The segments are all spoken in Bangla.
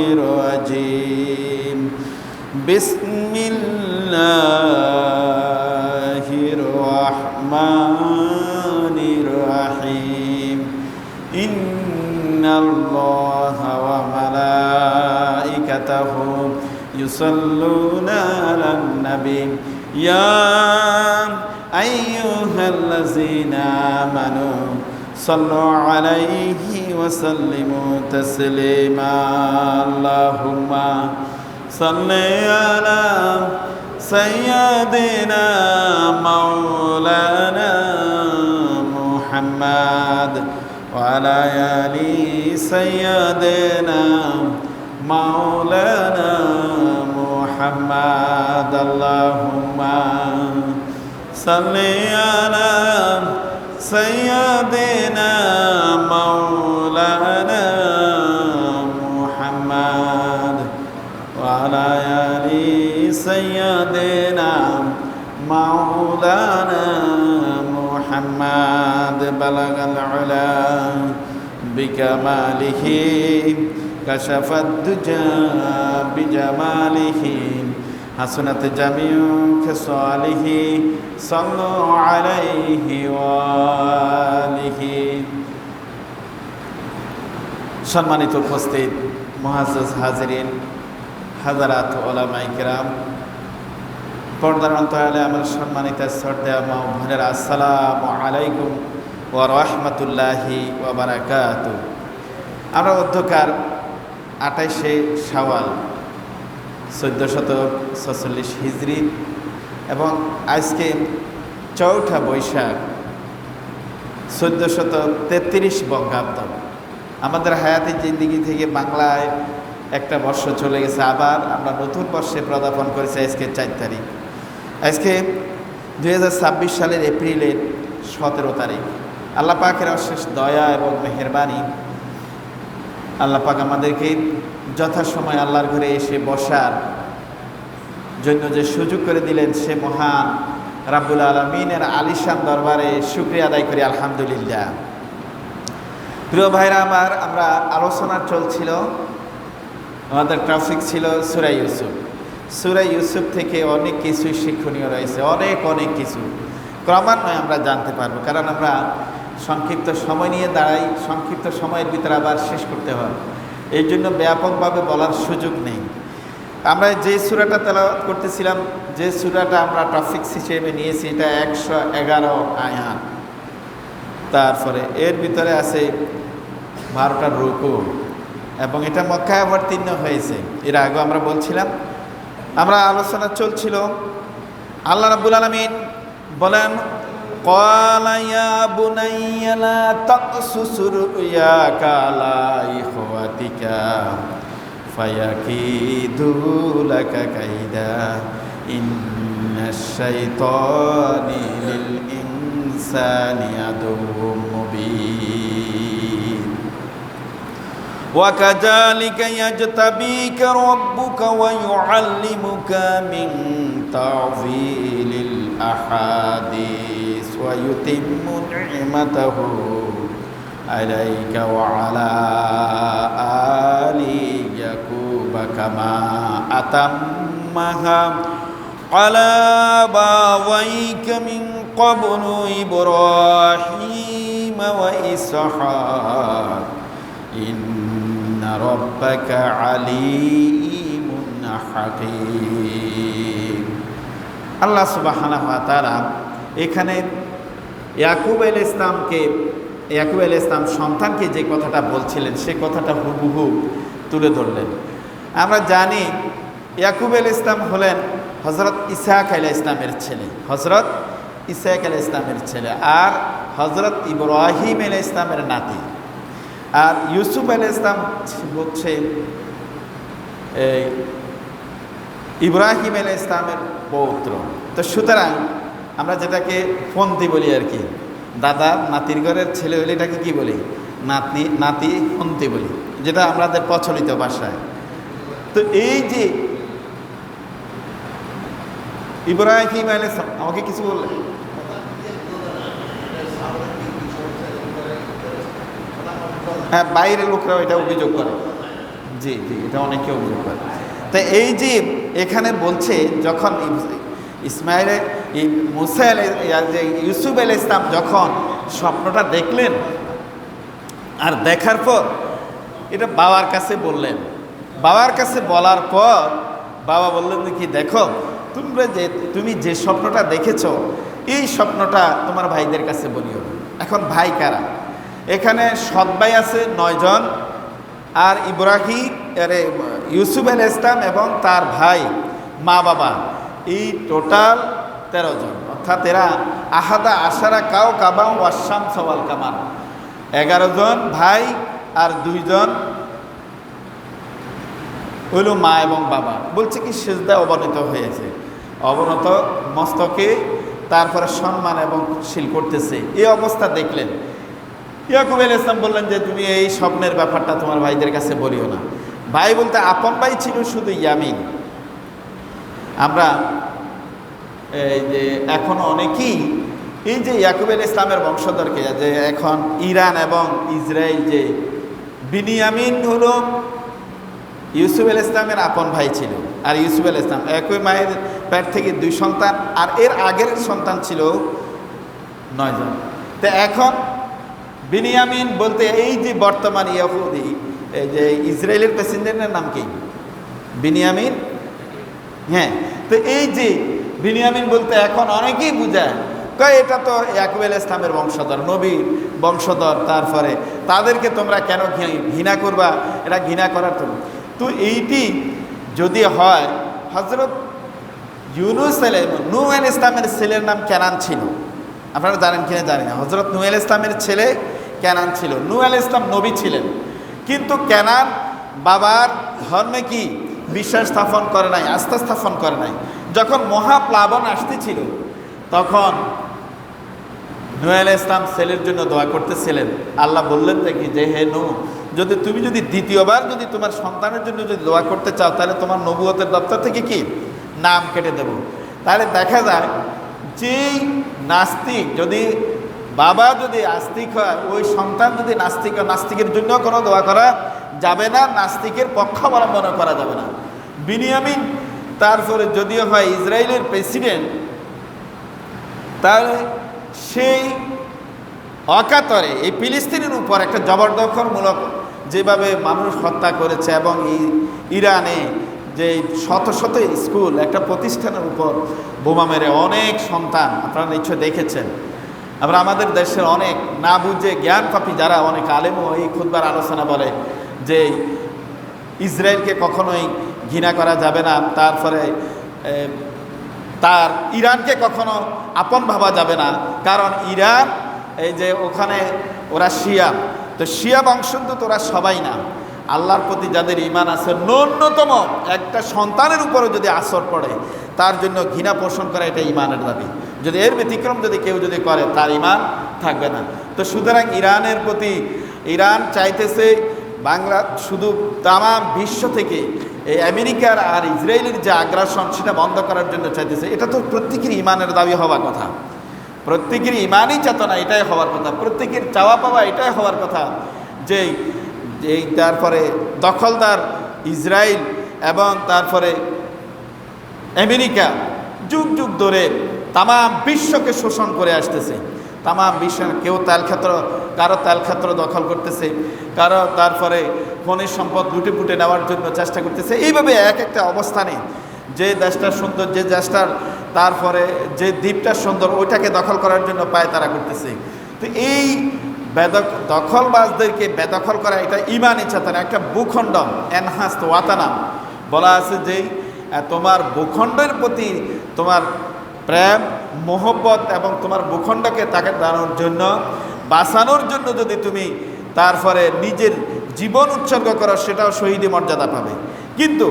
الرجيم بسم الله الرحمن الرحيم إن الله وملائكته يصلون على النبي يا أيها الذين آمنوا صلوا عليه وسلموا تسليما اللهم صل على سيدنا مولانا محمد وعلى آل سيدنا مولانا محمد اللهم صل على سيدنا مولانا محمد وعلى آل سيدنا مولانا محمد بلغ العلا بكماله كشف الدجى بجماله حسنت جميع خصاله صلوا عليه وآله সম্মানিত উপস্থিত মুআজ্জাজ হাজিরিন হাজারাত ওলামায়ে কেরাম পর্দার অন্তরালে আমার সম্মানিত শ্রদ্ধেয় মা ও বোনেরা আসসালামু আলাইকুম ওয়া রাহমাতুল্লাহি ওয়া বারাকাতুহু। আমরা অধ্যকার 28শে শাওয়াল 1446 হিজরি এবং আজকে 4 বৈশাখ 1433 বঙ্গাব্দ। আমাদের হায়াতি জিন্দিগি থেকে বাংলায় একটা বর্ষ চলে গেছে, আবার আমরা নতুন বর্ষে পদার্পণ করেছি আজকে 4 তারিখ। আজকে 2026 সালের এপ্রিলের 17 তারিখ। আল্লাহ পাকের অশেষ দয়া এবং মেহেরবানি, আল্লাহ পাক আমাদেরকে যথাসময় আল্লাহর ঘরে এসে বসার জন্য যে সুযোগ করে দিলেন, সে মহান রাব্বুল আলামিনের আলিশান দরবারে শুকরিয়া আদায় করি আলহামদুলিল্লাহ। প্রিয় ভাইরা আমার, আমরা আলোচনা চলছিল, আমাদের টপিক ছিল সূরা ইউসুফ। সূরা ইউসুফ থেকে অনেক কিছুই শিক্ষণীয় রয়েছে, অনেক কিছু ক্রমান্বয়ে আমরা জানতে পারবো, কারণ আমরা সংক্ষিপ্ত সময় নিয়ে দাঁড়াই, সংক্ষিপ্ত সময়ের ভিতরে আবার শেষ করতে হয়, এই জন্য ব্যাপকভাবে বলার সুযোগ নেই। আমরা যে সূরাটা তেলাওয়াত করতেছিলাম, যে সূরাটা আমরা টপিক হিসেবে নিয়েছি, এটা 111 আয়াত। তারপরে এর ভিতরে আছে 12টা রুকু এবং এটা মক্কায় অবতীর্ণ হয়েছে। এর আগে আমরা বলছিলাম, আমরা আলোচনা চলছিল, আল্লাহ রাব্বুল আলামিন বলেন ক্বালা ইয়া বুনাইয়া লা তাকসুস রুয়াকা আলা ইখওয়াতিকা ফায়াকিদু লাকা কাইদা ইন্নাশ শাইতানি লিল ইনসানি আদুউম মুবিন ওয়া কাযালিকা ইয়াজতাবিকা রাব্বুকা ওয়া ইউআল্লিমুকা মিন তা'যীলিল আহাদিস ওয়া ইউতিম্মু নি'মাতাহু আলাইকা ওয়া আলা আলি ইয়াকুবা কামা আতাম্মাহা আলা আবাওয়াইকা মিন ক্বাবলু ইব্রাহিম ওয়া ইসহাক ইন্না রাব্বাকা আলীমুন হাকীম। আল্লাহ সুবহানাহু ওয়া তাআলা এখানে ইয়াকুব আলাইহিস ইসলাম সন্তানকে যে কথাটা বলছিলেন, সে কথাটা হুবহু তুলে ধরলেন। আমরা জানি ইয়াকুব আলাইহিস ইসলাম হলেন হযরত ইসহাক আলাইহিস ইসলামের ছেলে, হযরত ইসহাক আলাইহিস ইসলামের ছেলে, আর হযরত ইব্রাহিম আলাইহিস ইসলামের নাতি, আর ইউসুফ আলাইহিস ইসলাম হচ্ছে ইব্রাহিম আলাইহিস ইসলামের পৌত্র। তো সুতরাং আমরা যেটাকে ফন্তি বলি আর কি, দাদা নাতির ঘরের ছেলে হলে এটাকে কি বলি, নাতি ফন্তি বলি, যেটা আমাদের প্রচলিত ভাষায়। তো এই যে ইব্রাহিম আলাইহিস সালাম, আমাকে কিছু বললেন? হ্যাঁ, বাইরের লোকরাও এটা অভিযোগ করে, জি জি, এটা অনেকে অভিযোগ করে। তো এই যে এখানে বলছে যখন ইসমাইল মুসা যে ইউসুফ আলাইহিস ইসলাম যখন স্বপ্নটা দেখলেন, আর দেখার পর এটা বাবার কাছে বললেন। বাবার কাছে বলার পর বাবা বললেন যে কি, দেখো তুমি যে স্বপ্নটা দেখেছো, এই স্বপ্নটা তোমার ভাইদের কাছে বলিও। এখন ভাই কারা? এখানে সৎ ভাই আছে 9 জন, আর ইব্রাহিম ইউসুফ আলাইহিস ইসলাম এবং তার ভাই মা বাবা এই টোটাল 13 জন, অর্থাৎ এরা আহাদা আশারা কাও কাবাও ওয়াসাম সওয়াল কামার, 11 জন ভাই আর 2 জন হইল মা এবং বাবা। বলছে কি সিজদায় অবনত হয়েছে, অবনত মস্তকে, তারপরে সম্মান এবং শীল করতেছে। এই অবস্থা দেখলেন। ইয়াকুব আলাইহিস সালাম বললেন যে তুমি এই স্বপ্নের ব্যাপারটা তোমার ভাইদের কাছে বলিও না। ভাই বলতে আপন ভাই ছিল শুধু ইয়ামিন। আমরা এই যে এখন অনেকেই এই যে ইয়াকুব আলাইহিস সালামের বংশধরকে, যে এখন ইরান এবং ইসরায়েল, যে বিনিয়ামিন হলো ইউসুফ আলাইহিস সালামের আপন ভাই ছিল, আর ইউসুফ আলাইহিস সালাম একই মায়ের পেট থেকে 2 সন্তান, আর এর আগের সন্তান ছিল 9 জন। তো এখন বিনিয়ামিন বলতে এই যে বর্তমান ইহুদি, এই যে ইসরায়েলের প্রেসিডেন্টের নাম কি? বিনিয়ামিন। হ্যাঁ, তো এই যে বিনিয়ামিন বলতে এখন অনেকেই বুঝায় এটা তো ইয়াকুব আলাইহিস সালামের বংশধর, নবীর বংশধর, তারপরে তাদেরকে তোমরা কেন ঘৃণা করবা? এটা ঘৃণা করার তো এইটি যদি হয়, হযরত ইউনূস নূহ আলাইহিস ইসলামের ছেলের নাম কেনান ছিল। আপনারা জানেন কিনা জানি না। হযরত নূহ আলাইহিস ইসলামের ছেলে কেনান ছিল। নূহ আলাইহিস ইসলাম নবী ছিলেন, কিন্তু কেনান বাবার ধর্মে কি বিশ্বাস স্থাপন করে নাই, আস্থা স্থাপন করে নাই। যখন মহাপ্লাবন আসতেছিল, তখন নূহ আলাইহিস ইসলাম ছেলের জন্য দোয়া করতেছিলেন। আল্লাহ বললেন দেখি যে হে নূহ, তুমি যদি দ্বিতীয়বার যদি তোমার সন্তানের জন্য যদি দোয়া করতে চাও, তাহলে তোমার নবুয়তের দপ্তর থেকে কি নাম কেটে দেব। তাহলে দেখা যায় যেই নাস্তিক, যদি বাবা যদি আস্তিক হয়, ওই সন্তান যদি নাস্তিক হয়, নাস্তিকের জন্য কোনো দোয়া করা যাবে না, নাস্তিকের পক্ষ অবলম্বন করা যাবে না। বিনিয়ামিন তারপরে যদিও হয় ইসরায়েলের প্রেসিডেন্ট, তাহলে সেই অকাতরে এই ফিলিস্তিনের উপর একটা জবরদখলমূলক যেভাবে মানুষ হত্যা করেছে, এবং ইরানে যে শত শত স্কুল, একটা প্রতিষ্ঠানের উপর বোমা মেরে অনেক সন্তান, আপনারা নিশ্চয় দেখেছেন। আমরা আমাদের দেশের অনেক না বুঝে জ্ঞান পাপী যারা, অনেক আলেমও এই খুতবার আলোচনা বলে যে ইসরায়েলকে কখনোই ঘৃণা করা যাবে না, তারপরে ইরানকে কখনো আপন ভাবা যাবে না, কারণ ইরান এই যে ওখানে ওরা শিয়া, তো শিয়া বংশোদ্ভূত ওরা সবাই না। আল্লাহর প্রতি যাদের ঈমান আছে, ন্যূনতম একটা সন্তানের উপরও যদি আসর পড়ে, তার জন্য ঘৃণা পোষণ করা এটা ঈমানের দাবি। যদি এর ব্যতিক্রম যদি কেউ যদি করে, তার ঈমান থাকবে না। তো সুতরাং ইরানের প্রতি, ইরান চাইতেছে বাংলা শুধু তামাম বিশ্ব থেকে এই আমেরিকার আর ইসরায়েলের যে আগ্রাসন, সেটা বন্ধ করার জন্য চাইতেছে। এটা তো প্রত্যেকের ঈমানের দাবি হওয়ার কথা, প্রত্যেকের ঈমানই চেতনা এটাই হওয়ার কথা, প্রত্যেকের চাওয়া পাওয়া এটাই হওয়ার কথা যে এই তারপরে দখলদার ইসরায়েল এবং তারপরে আমেরিকা যুগ যুগ ধরে তামাম বিশ্বকে শোষণ করে আসতেছে। তামাম বিশ্ব, কেউ তেলক্ষেত্র, কারো তেলক্ষেত্র দখল করতেছে, কারো তারপরে খনিজ সম্পদ লুটে পুটে নেওয়ার জন্য চেষ্টা করতেছে। এইভাবে এক একটা অবস্থানে যে দেশটার সুন্দর, যে দেশটার তারপরে যে দ্বীপটা সুন্দর, ওইটাকে দখল করার জন্য পায় তারা করতেছে। তো এই দখলবাজদেরকে বেদখল করা এটা ঈমানি চেতনা, একটা ভূখণ্ড এনহান্সড ওয়াতানাম বলা আছে যে তোমার ভূখণ্ডের প্রতি তোমার প্রেম, মোহব্বত এবং তোমার ভূখণ্ডকে তাকে দানোর জন্য, বাঁচানোর জন্য যদি তুমি তারপরে নিজের জীবন উৎসর্গ করো, সেটাও শহীদি মর্যাদা পাবে। কিন্তু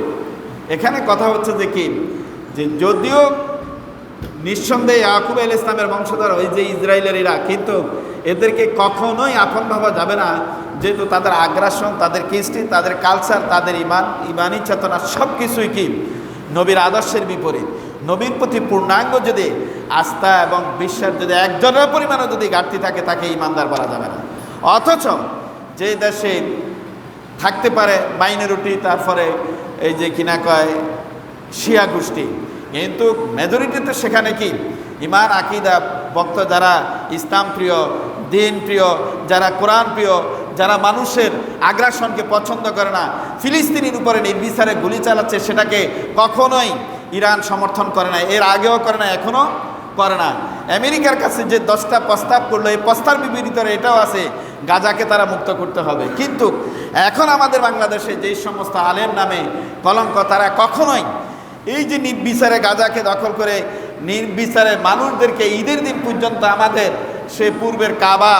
এখানে কথা হচ্ছে যে কি, যে যদিও নিঃসন্দেহে ইয়াকুব আলাইহিস ইসলামের বংশধর ওই যে ইসরায়েলের এরা, কিন্তু এদেরকে কখনোই আপন ভাবা যাবে না, যেহেতু তাদের আগ্রাসন, তাদের কৃষ্টি, তাদের কালচার, তাদের ইমানি চেতনা সব কিছুই কি নবীর আদর্শের বিপরীত। নবীর প্রতি পূর্ণাঙ্গ যদি আস্থা এবং বিশ্বাস যদি একজনের পরিমাণও যদি ঘাটতি থাকে, তাকে ইমানদার বলা যাবে না। অথচ যে দেশে থাকতে পারে মাইনরিটি, তারপরে এই যে কিনা কয় শিয়া গোষ্ঠী, কিন্তু মেজরিটিতে সেখানে কি ইমান আকিদা ভক্ত, যারা ইসলাম প্রিয়, দিন প্রিয়, যারা কোরআন প্রিয়, যারা মানুষের আগ্রাসনকে পছন্দ করে না, ফিলিস্তিনির উপরে নির্বিচারে গুলি চালাচ্ছে, সেটাকে কখনোই ইরান সমর্থন করে না, এর আগেও করে না, এখনও করে না। আমেরিকার কাছে যে 10টা প্রস্তাব করলো, এই প্রস্তাব বিপরীতে এটাও আছে, গাজাকে তারা মুক্ত করতে হবে। কিন্তু এখন আমাদের বাংলাদেশে যেই সমস্ত আলেম নামে কলঙ্ক, তারা কখনোই এই যে নির্বিচারে গাজাকে দখল করে নির্বিচারে মানুষদেরকে ঈদের দিন পর্যন্ত আমাদের সে পূর্বের কাবা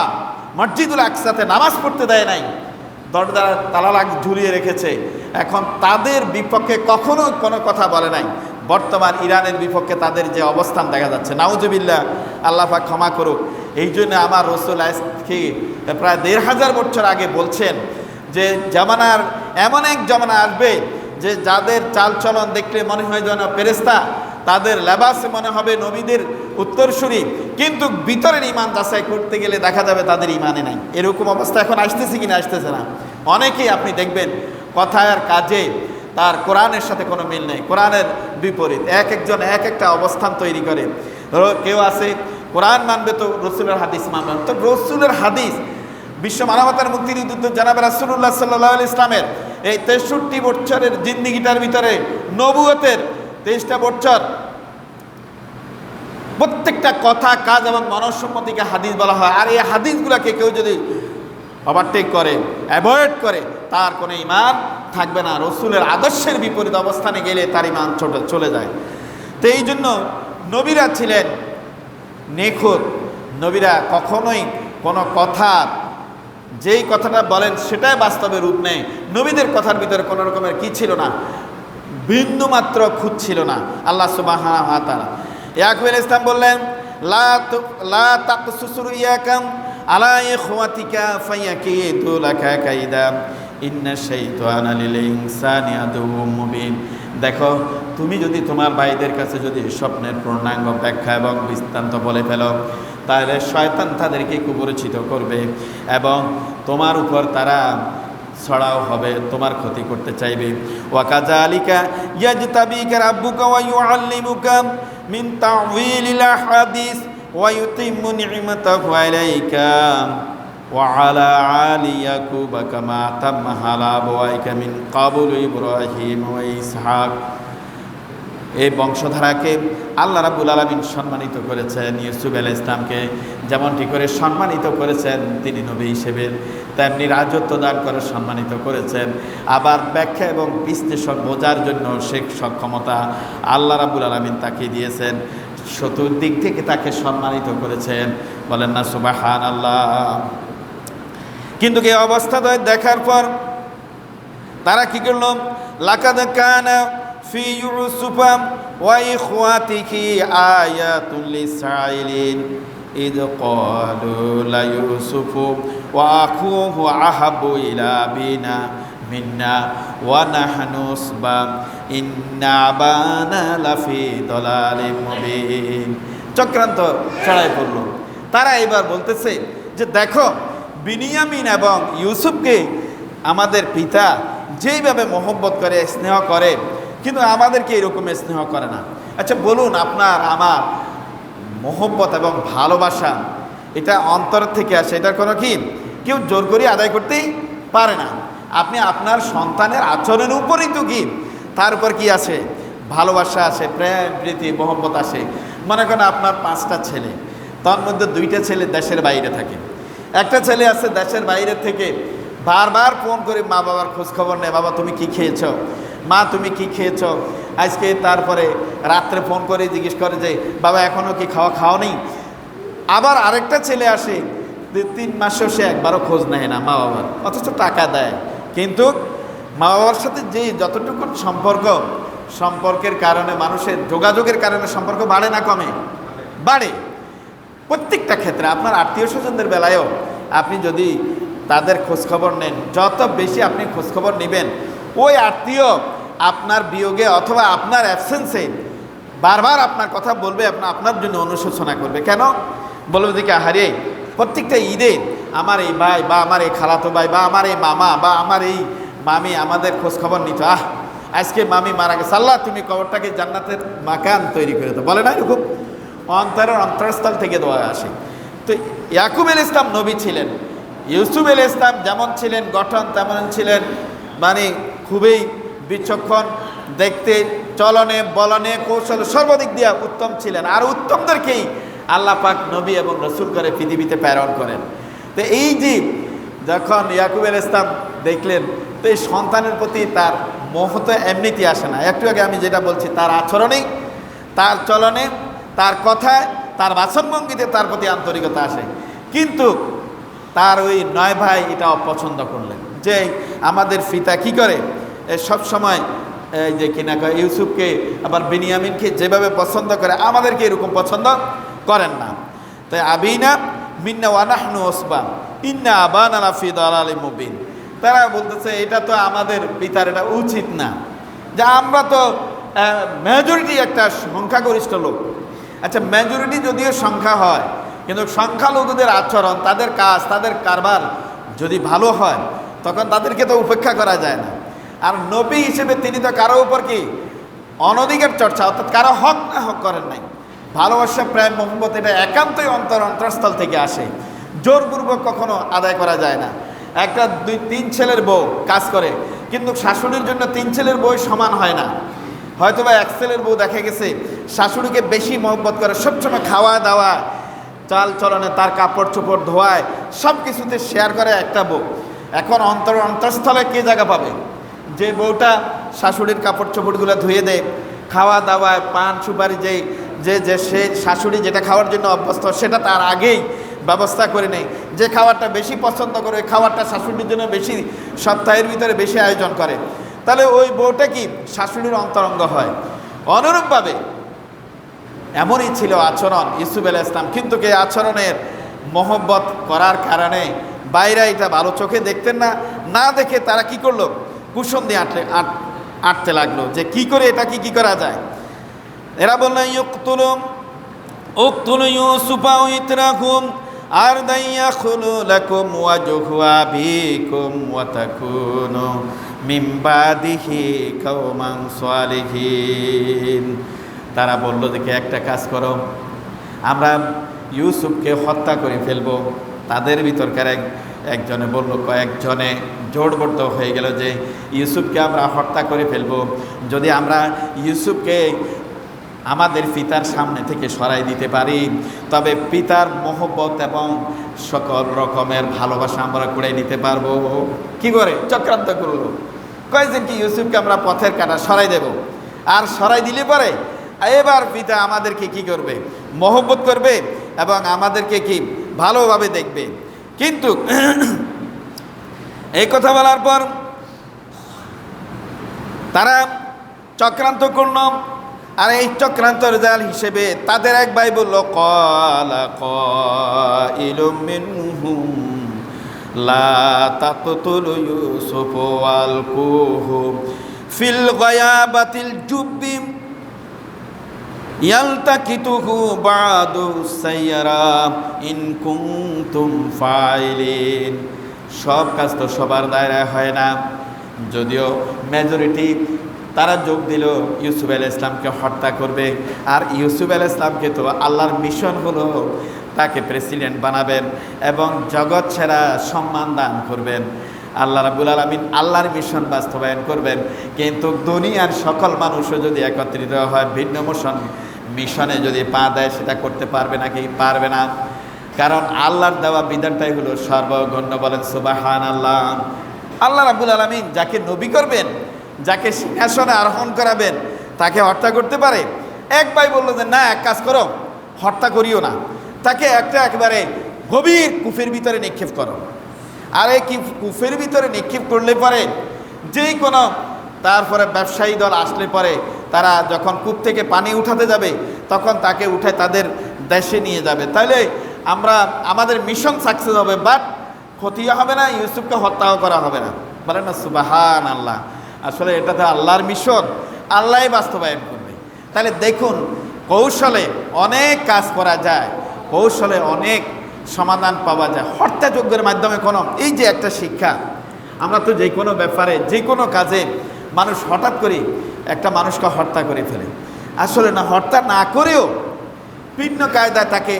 মসজিদুল আকসাতে নামাজ পড়তে দেয় নাই, দরজা তালা ঝুলিয়ে রেখেছে, এখন তাদের বিপক্ষে কখনো কোনো কথা বলে নাই। বর্তমান ইরানের বিপক্ষে তাদের যে অবস্থান দেখা যাচ্ছে, নাউজুবিল্লাহ, আল্লাহ পাক ক্ষমা করুক। এই জন্য আমার রাসূল আজকে প্রায় ১৫০০ বছর আগে বলছেন যে জামানার এমন এক জামানা আসবে যে যাদের চালচলন দেখলে মনে হয় যেন ফেরেশতা, তাদের লেবাসে মনে হবে নবীদের উত্তরসূরি, কিন্তু ভিতরের ইমান যাচাই করতে গেলে দেখা যাবে তাদের ইমানে নাই। এরকম অবস্থা এখন আসতেছে কিনা, আসতেছে না? অনেকেই আপনি দেখবেন কথায় আর কাজে তার কোরআনের সাথে কোনো মিল নেই, কোরআনের বিপরীত, এক একজন এক একটা অবস্থান তৈরি করে। কেউ আছে কোরআন মানবে তো রসুলের হাদিস মানবে, তো রসুলের হাদিস বিশ্ব মানবতার মুক্তির উদ্দেশ্য জানাবে রাসূলুল্লাহ সাল্লাল্লাহু আলাইহি ইসলামের এই 63 বছরের জিন্দেগিটার ভিতরে নবুয়তের 23টা বছর প্রত্যেকটা কথা, কাজ এবং মনঃসম্মতিকে হাদিস বলা হয়। আর এই হাদিসগুলোকে কেউ যদি ওভারটেক করে, অ্যাভয়েড করে, তার কোনো ইমান থাকবে না। রসুলের আদর্শের বিপরীত অবস্থানে গেলে তার ইমান চলে যায়। তো এই জন্য নবীরা ছিলেন নিখুঁত। নবীরা কখনোই কোনো কথা, যেই কথাটা বলেন সেটাই বাস্তবে রূপ নেয়। নবীদের কথার ভিতরে কোনো রকমের কি ছিল না, বিন্দুমাত্র খুঁত ছিল না। আল্লাহ সুবহানাহু ওয়া তাআলা ইয়াকুব আলাইহিস সালাম বললেন, লা তাকসুসু ইয়াকাম আলা ইখওয়াতিকা ফায়াকিদু লাকা কাইদা ইন্না শাইতানা লিল ইনসানি আদুউম মুবিন। দেখো, তুমি যদি তোমার ভাইদের কাছে যদি স্বপ্নের পূর্ণাঙ্গ ব্যাখ্যা এবং বৃত্তান্ত বলে ফেলো, তাহলে শয়তান তাদেরকে কুপরিচিত করবে এবং তোমার উপর তারা ছড়াও হবে, তোমার ক্ষতি করতে চাইবে। ওয়াকাযালিকা ইয়াজতাবিকা রাব্বুকা ওয়া ইউআল্লিমুকা মিন তা'ওয়িলিল আহাদিস ওয়া ইউতিম্মু নি'মাতাহু আলাইকা ওয়া আলা আলি ইয়াকুবা কামা তাম্মাহা আলা আবাওয়াইকা মিন ক্বাবলু ইব্রাহিম ওয়া ইসহাক। এই বংশধারাকে আল্লাহ রাব্বুল আলামিন সম্মানিত করেছেন। ইউসুফ আলাইহিস সালামকে যেমনটি করে সম্মানিত করেছেন তিনি নবী হিসেবে, তেমনি রাজত্ব দান করে সম্মানিত করেছেন। আবার ব্যাখ্যা এবং বিশ্লেষণ বোঝার জন্য সে সক্ষমতা আল্লাহ রাব্বুল আলামিন তাকে দিয়েছেন। চতুর্দিক থেকে তাকে সম্মানিত করেছেন, বলেন না সুবহানাল্লাহ। কিন্তু এই অবস্থা দেখার পর তারা কি করল? লাকাদ কানা ফি ইউসুফা ওয়া ইখওয়াতিহি আয়াতুল লিসাইলিন ইদ ক্বালু লা ইউসুফু ওয়া আখুহু আহাব্বু ইলা আবিনা মিন্না ওয়া নাহনু উসবা ইন্না আবানা লাফি দালালিম মুবিন। চক্রান্ত ছড়াই পড়ল। তারা এবার বলতেছে যে দেখো, বিনিয়ামিন এবং ইউসুফকে আমাদের পিতা যেইভাবে মহব্বত করে, স্নেহ করে, কিন্তু আমাদেরকে এরকম স্নেহ করে না। আচ্ছা বলুন, আপনার আমার মহব্বত এবং ভালোবাসা এটা অন্তর থেকে আসে, এটার কোনো কি কেউ জোর করে আদায় করতেই পারে না। আপনি আপনার সন্তানের আচরণের উপরই তো কি, তার উপর কি আসে? ভালোবাসা আসে, প্রেম প্রীতি মহব্বত আসে। মনে করেন আপনার 5টা ছেলে, তার মধ্যে 2টা ছেলে দেশের বাইরে থাকে, একটা ছেলে আছে দেশের বাইরে থেকে বারবার ফোন করে মা বাবার খোঁজ খবর নেয়, বাবা তুমি কি খেয়েছ, মা তুমি কি খেয়েছ আজকে, তারপরে রাত্রে ফোন করে জিজ্ঞেস করে যে বাবা এখনও কি খাওয়া নেই। আবার আরেকটা ছেলে আসে 3 মাসেও সে একবারও খোঁজ নেয় না মা বাবার, অথচ টাকা দেয়। কিন্তু মা বাবার সাথে যে যতটুকু সম্পর্কের কারণে, মানুষের যোগাযোগের কারণে সম্পর্ক বাড়ে না কমে? বাড়ে। প্রত্যেকটা ক্ষেত্রে আপনার আত্মীয় স্বজনদের বেলায়ও আপনি যদি তাদের খোঁজখবর নেন, যত বেশি আপনি খোঁজখবর নেবেন, ওই আত্মীয় আপনার বিয়োগে অথবা আপনার অ্যাবসেন্সে বারবার আপনার কথা বলবে, আপনার জন্য অনুশোচনা করবে। কেন বলবে? দেখে হারিয়ে প্রত্যেকটা ঈদে আমার এই ভাই বা আমার এই খালাতো ভাই বা আমার এই মামা বা আমার এই মামি আমাদের খোঁজ খবর নিত, আজকে মামি মারা গেছে, আল্লাহ তুমি কবরটাকে জান্নাতের মাকান তৈরি করে দাও, বলে না এরকম? অন্তরের অন্তরস্থল থেকে দোয়া আসে। তো ইয়াকুব আলাইহিস সালাম নবী ছিলেন, ইউসুফ আলাইহিস সালাম যেমন ছিলেন গঠন তেমন ছিলেন, মানে খুবই বিচক্ষণ, দেখতে, চলনে, বলনে, কৌশল সর্বদিক দিয়ে উত্তম ছিলেন। আর উত্তমদেরকেই আল্লাহ পাক নবী এবং রসুল করে পৃথিবীতে প্রেরণ করেন। তো এই যে যখন ইয়াকুব আলাইহিস সালাম দেখলেন, তো এই সন্তানের প্রতি তার মোহ তো এমনিতেই আসে না। একটু আগে আমি যেটা বলছি, তার আচরণেই, তার চলনে, তার কথায়, তার বাচনভঙ্গিতে তার প্রতি আন্তরিকতা আসে। কিন্তু তার ওই 9 ভাই এটা অপছন্দ করলেন, যে আমাদের পিতা কি করে সব সময় এই যে কিনা কয় ইউসুফকে আবার বিনিয়ামিনকে যেভাবে পছন্দ করে আমাদেরকে এরকম পছন্দ করেন না। তাই আবিনা মিন্না ওয়া নাহনু উসবা ইন্না আবানা লাফি দালালিম মুবিন। তারা বলতেছে এটা তো আমাদের পিতার এটা উচিত না, যে আমরা তো মেজরিটি একটা সংখ্যাগরিষ্ঠ লোক। আচ্ছা, মেজরিটি যদিও সংখ্যা হয়, কিন্তু সংখ্যালঘুদের আচরণ, তাদের কাজ, তাদের কারবার যদি ভালো হয় তখন তাদেরকে তো উপেক্ষা করা যায় না। আর নবী হিসেবে তিনি তো কারো উপর কি অনধিকার চর্চা, অর্থাৎ কারো হক না হক করেন নাই। ভালোবাসা, প্রেম, মোহাম্মত এটা একান্তই অন্তরস্থল থেকে আসে, জোরপূর্বক কখনো আদায় করা যায় না। একটা 2-3 ছেলের বউ কাজ করে, কিন্তু শাশুড়ির জন্য 3 ছেলের বউ সমান হয় না। হয়তোবা 1 ছেলের বউ দেখা গেছে শাশুড়িকে বেশি মহব্বত করে, সবসময় খাওয়া দাওয়া, চাল চলনে, তার কাপড় চোপড় ধোয়ায়, সব কিছুতে শেয়ার করে একটা বউ। এখন অন্তরস্থলে কে জায়গা পাবে? যে বউটা শাশুড়ির কাপড় চোপড়গুলো ধুয়ে দেয়, খাওয়া দাওয়ায়, পান সুপারি, যে সে শাশুড়ি যেটা খাওয়ার জন্য অভ্যস্ত সেটা তার আগেই ব্যবস্থা করে নেই, যে খাবারটা বেশি পছন্দ করে খাবারটা শাশুড়ির জন্য বেশি, সপ্তাহের ভিতরে বেশি আয়োজন করে, তাহলে ওই বউটা কি শাশুড়ির অন্তরঙ্গ হয়। অনুরূপভাবে এমনই ছিল আচরণ ইউসুফ আলাইহিস সালাম। কিন্তু এই আচরণের মহব্বত করার কারণে বাইরে এটা ভালো চোখে দেখতেন না, না দেখে তারা কি করলো, কুশন দিয়ে আটতে লাগলো যে কি করে এটা কি করা যায়। এরা বললো উকতুলু ইউসুফা ওয়া ইতরাকুম আরদান ইয়াখলু লাকুম ওয়াজহু আবিকুম ওয়া তাকুনু মিন বাদিহি কওমান সালিহিন। তারা বলল দেখে একটা কাজ করো, আমরা ইউসুফকে হত্যা করে ফেলবো। তাদের ভিতরকার একজনে বলল, কয়েকজনে জোটবদ্ধ হয়ে গেল যে ইউসুফকে আমরা হত্যা করে ফেলবো। যদি আমরা ইউসুফকে আমাদের পিতার সামনে থেকে সরাই দিতে পারি, তবে পিতার মহব্বত এবং সকল রকমের ভালোবাসা আমরা কুড়াই নিতে পারবো। কি করে চক্রান্ত করলো, কয়েকজন কি ইউসুফকে আমরা পথের কাটা সরাই দেব, আর সরাই দিলে পরে এবার পিতা আমাদেরকে কি করবে, মহব্বত করবে এবং আমাদেরকে কি ভালোভাবে দেখবে। কিন্তু এই কথা বলার পর তারা চক্রান্ত করল, আর এই চক্রান্ত রেজাল্ট হিসেবে তাদের এক ভাই বলল, ক্বালা কাইলুম মিনহুম লা তাকতুলু ইউসুফ ওয়ালকুহু ফিল গায়াবাতিল জুব্বি ইয়ালতাকিতুহু বাদু সাইয়ারা ইন কুনতুম ফাইলিন। সব কাজ তো সবার দায়রায় হয় না, যদিও মেজরিটি তারা যোগ দিল ইউসুফ আলাইহিস সালামকে হত্যা করবে। আর ইউসুফ আলাইহিস সালামকে তো আল্লাহর মিশন হলো তাকে প্রেসিডেন্ট বানাবেন এবং জগৎ সেরা সম্মান দান করবেন। আল্লাহ রাব্বুল আলামিন আল্লাহর মিশন বাস্তবায়ন করবেন। কিন্তু দুনিয়ার সকল মানুষও যদি একত্রিত হয় ভিন্ন মিশনে যদি পা দেয়, সেটা করতে পারবে নাকি? পারবে না। কারণ আল্লাহর দেওয়া বিধানটাই হলো সর্বগণ্য। বলেন সুবহানাল্লাহ। আল্লাহ রাব্বুল আলামিন যাকে নবী করবেন, যাকে সিংহাসনে আরোহণ করাবেন, তাকে হত্যা করতে পারে। এক ভাই বললো যে না, এক কাজ করো, হত্যা করিও না, তাকে একেবারে গভীর কূপের ভিতরে নিক্ষেপ করো। আর এই কূপের ভিতরে নিক্ষেপ করলে পরে যেই কোনো, তারপরে ব্যবসায়ী দল আসলে পরে তারা যখন কূপ থেকে পানি উঠাতে যাবে তখন তাকে উঠে তাদের দেশে নিয়ে যাবে। তাহলে আমাদের মিশন সাকসেস হবে, বাট ক্ষতিও হবে না, ইউসুফকে হত্যাও করা হবে না। বলেন না সুবহানাল্লাহ। আসলে এটা তো আল্লাহর মিশন, আল্লাহই বাস্তবায়ন করবে। তাহলে দেখুন, কৌশলে অনেক কাজ করা যায়, কৌশলে অনেক সমাধান পাওয়া যায়। হত্যাযজ্ঞের মাধ্যমে কোনো, এই যে একটা শিক্ষা, আমরা তো যে কোনো ব্যাপারে যে কোনো কাজে মানুষ হঠাৎ করে একটা মানুষকে হত্যা করে ফেলে। আসলে না, হত্যা না করেও ভিন্ন কায়দায় তাকে